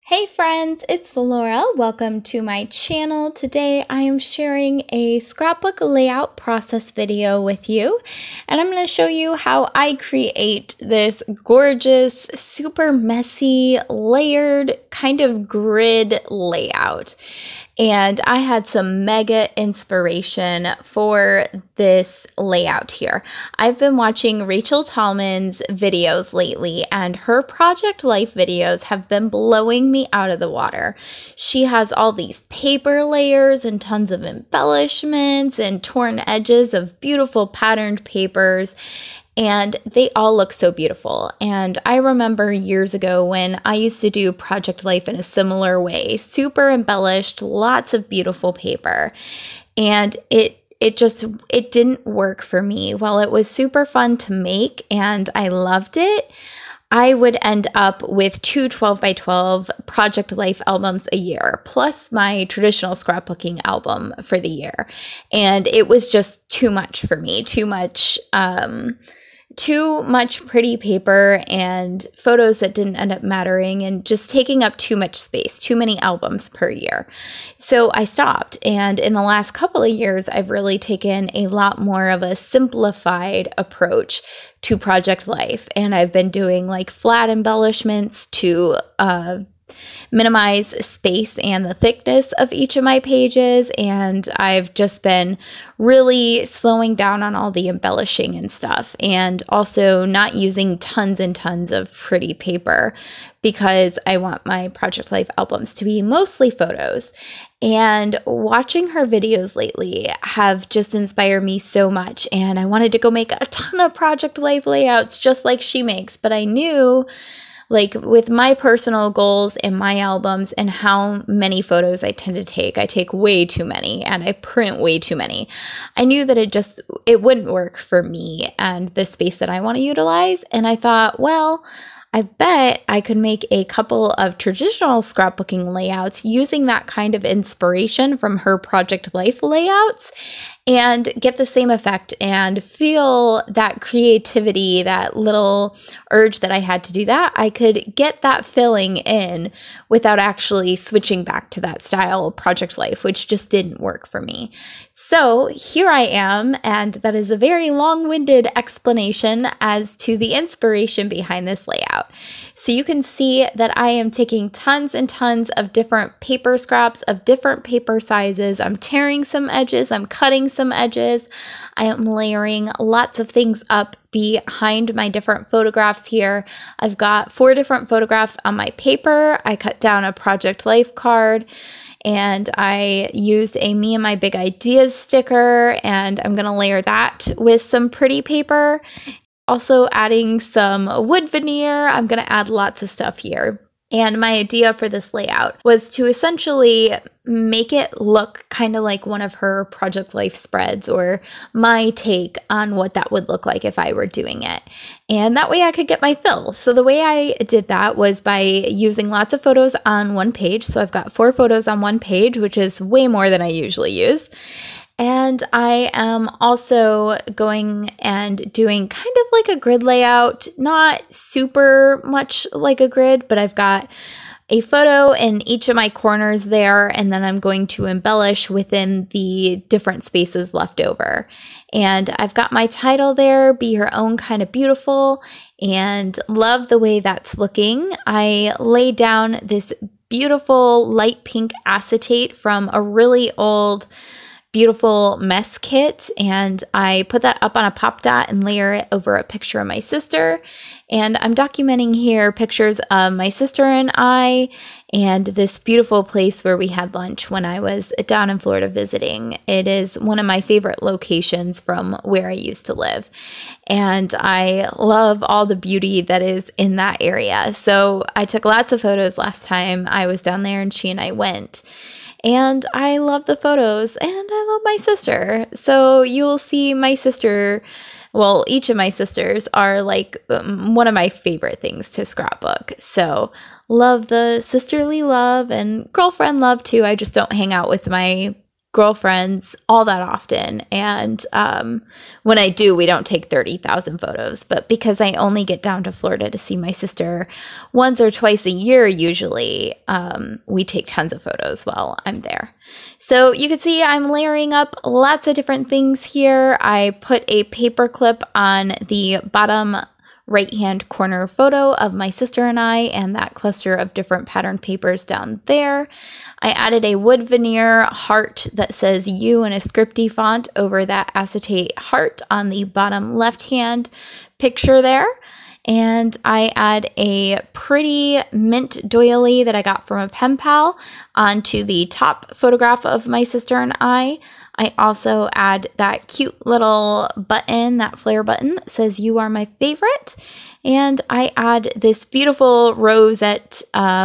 Hey friends, it's Laura. Welcome to my channel. Today I am sharing a scrapbook layout process video with you, and I'm going to show you how I create this gorgeous, super messy, layered kind of grid layout. And I had some mega inspiration for this layout here. I've been watching Rachel Tallman's videos lately, and her project life videos have been blowing me out of the water. She has all these paper layers and tons of embellishments and torn edges of beautiful patterned papers. And they all look so beautiful. And I remember years ago when I used to do project life in a similar way, super embellished, lots of beautiful paper. And it didn't work for me. While it was super fun to make and I loved it, I would end up with two 12 by 12 project life albums a year, plus my traditional scrapbooking album for the year. And it was just too much for me, too much pretty paper and photos that didn't end up mattering and just taking up too much space, too many albums per year. So I stopped. And in the last couple of years, I've really taken a lot more of a simplified approach to project life. And I've been doing like flat embellishments to minimize space and the thickness of each of my pages, and I've just been really slowing down on all the embellishing and stuff, and also not using tons and tons of pretty paper because I want my project life albums to be mostly photos. And watching her videos lately have just inspired me so much, and I wanted to go make a ton of project life layouts just like she makes, but I knew, like, with my personal goals and my albums and how many photos I tend to take, I take way too many and I print way too many. I knew that it wouldn't work for me and the space that I want to utilize. And I thought, well, I bet I could make a couple of traditional scrapbooking layouts using that kind of inspiration from her project life layouts and get the same effect and feel that creativity, that little urge that I had to do that. I could get that filling in without actually switching back to that style of project life, which just didn't work for me. So here I am, and that is a very long-winded explanation as to the inspiration behind this layout. So you can see that I am taking tons and tons of different paper scraps of different paper sizes. I'm tearing some edges, I'm cutting some edges, I am layering lots of things up behind my different photographs here. I've got 4 different photographs on my paper. I cut down a project life card, and I used a Me and My Big Ideas sticker, and I'm going to layer that with some pretty paper. Also adding some wood veneer. I'm going to add lots of stuff here. And my idea for this layout was to essentially make it look kind of like one of her project life spreads, or my take on what that would look like if I were doing it. And that way I could get my fill. So the way I did that was by using lots of photos on one page. So I've got 4 photos on one page, which is way more than I usually use. And I am also going and doing kind of like a grid layout, not super much like a grid, but I've got a photo in each of my corners there, and then I'm going to embellish within the different spaces left over. And I've got my title there, Be Your Own Kind of Beautiful, and love the way that's looking. I laid down this beautiful light pink acetate from a really old beautiful mess kit, and I put that up on a pop dot and layer it over a picture of my sister. And I'm documenting here pictures of my sister and I, and this beautiful place where we had lunch when I was down in Florida visiting. It is one of my favorite locations from where I used to live, and I love all the beauty that is in that area. So I took lots of photos last time I was down there, and she and I went. And I love the photos, and I love my sister. So you will see my sister, well, each of my sisters are like one of my favorite things to scrapbook. So love the sisterly love and girlfriend love too. I just don't hang out with my girlfriends all that often. And when I do, we don't take 30,000 photos. But because I only get down to Florida to see my sister once or twice a year, usually, we take tons of photos while I'm there. So you can see I'm layering up lots of different things here. I put a paper clip on the bottom right-hand corner photo of my sister and I, and that cluster of different pattern papers down there. I added a wood veneer heart that says you in a scripty font over that acetate heart on the bottom left-hand picture there. And I add a pretty mint doily that I got from a pen pal onto the top photograph of my sister and I. I also add that cute little button, that flare button that says you are my favorite. And I add this beautiful rosette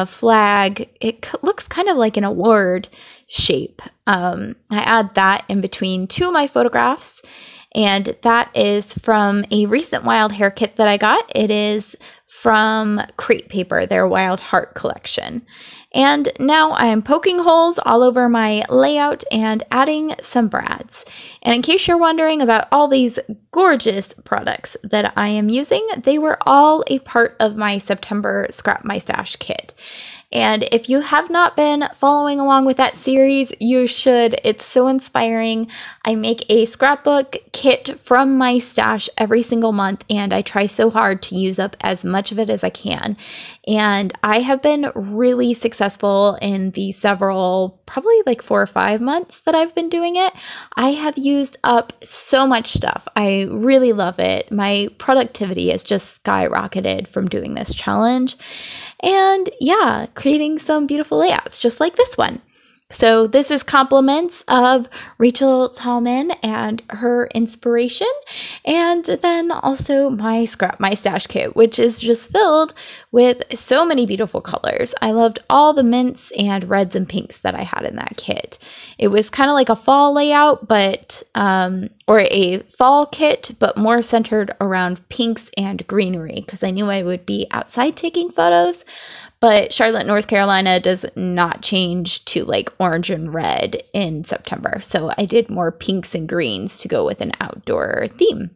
flag. It looks kind of like an award shape. I add that in between two of my photographs. And that is from a recent wild hair kit that I got. It is from Crate Paper, their Wild Heart collection. And now I am poking holes all over my layout and adding some brads. And in case you're wondering about all these gorgeous products that I am using, they were all a part of my September Scrap My Stash kit. And if you have not been following along with that series, you should. It's so inspiring. I make a scrapbook kit from my stash every single month, and I try so hard to use up as much of it as I can. And I have been really successful in the several, probably like 4 or 5 months that I've been doing it. I have used up so much stuff. I really love it. My productivity has just skyrocketed from doing this challenge. And yeah, creating some beautiful layouts just like this one. So this is compliments of Rachel Tallman and her inspiration, and then also my Scrap My Stash kit, which is just filled with so many beautiful colors. I loved all the mints and reds and pinks that I had in that kit. It was kind of like a fall layout, but or a fall kit, but more centered around pinks and greenery because I knew I would be outside taking photos. But Charlotte, North Carolina does not change to like orange and red in September. So I did more pinks and greens to go with an outdoor theme.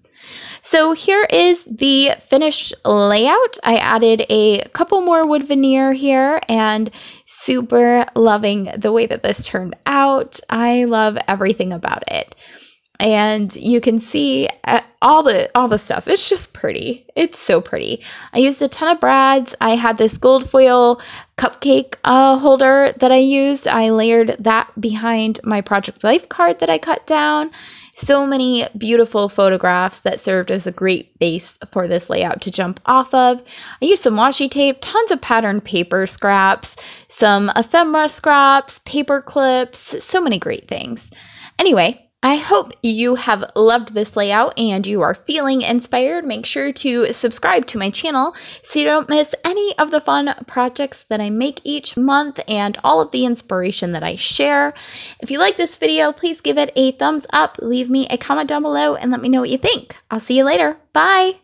So here is the finished layout. I added a couple more wood veneer here and super loving the way that this turned out. I love everything about it. And you can see all the stuff. It's just pretty. It's so pretty. I used a ton of brads. I had this gold foil cupcake holder that I used. I layered that behind my Project Life card that I cut down. So many beautiful photographs that served as a great base for this layout to jump off of. I used some washi tape, tons of patterned paper scraps, some ephemera scraps, paper clips, so many great things. Anyway, I hope you have loved this layout and you are feeling inspired. Make sure to subscribe to my channel so you don't miss any of the fun projects that I make each month and all of the inspiration that I share. If you like this video, please give it a thumbs up, leave me a comment down below, and let me know what you think. I'll see you later. Bye!